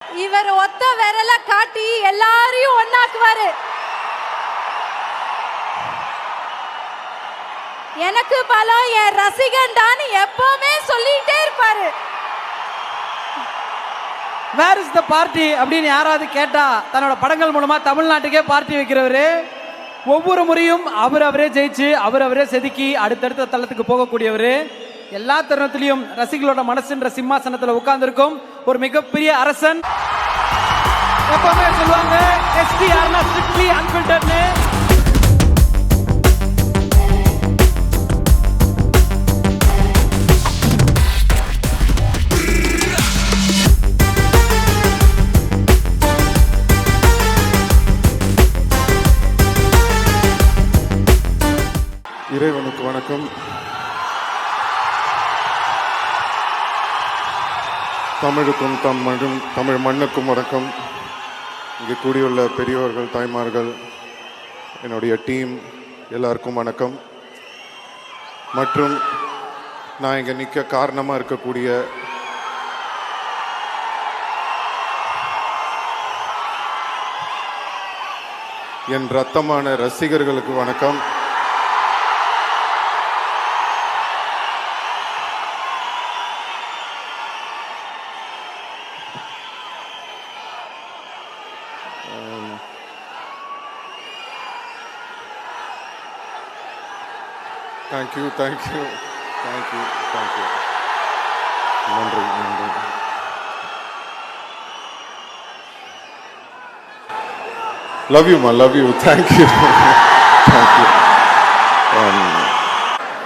இவர் ஒத்த விரல காட்டி எல்லாரையும் ஒன்னாக்குவாரு. எனக்கு பலம் என் ரசிகன் தான் எப்பவுமே சொல்லிட்டே இருப்பாரு. வேர் இஸ் த பார்ட்டி அப்படின்னு யாராவது கேட்டா தன்னோட படங்கள் மூலமா தமிழ்நாட்டுக்கே பார்ட்டி வைக்கிறவரு. ஒவ்வொரு முறையும் அவரே ஜெயிச்சு அவரே செதுக்கி அடுத்தடுத்த தளத்துக்கு போகக்கூடியவர். எல்லா தருணத்திலையும் ரசிகளோட மனசுன்ற சிம்மாசனத்தில் உட்கார்ந்துருக்கும் ஒரு மிகப்பெரிய அரசன். எப்பவுமே சொல்லுவாங்க எஸ்டிஆர்னா ஸ்ட்ரிக்ட்லி அன்ஃபில்டர்னு. இறைவனுக்கு வணக்கம். தமிழுக்கும் தமிழ் மண்ணுக்கும் வணக்கம். இங்கே கூடியுள்ள பெரியவர்கள், தாய்மார்கள், என்னுடைய டீம் எல்லாருக்கும் வணக்கம். மற்றும் நான் இங்கே நிற்க காரணமாக இருக்கக்கூடிய என் ரத்தமான ரசிகர்களுக்கு வணக்கம். Thank you. நன்றி. Love you, ma. Love you. Thank you. Thank you.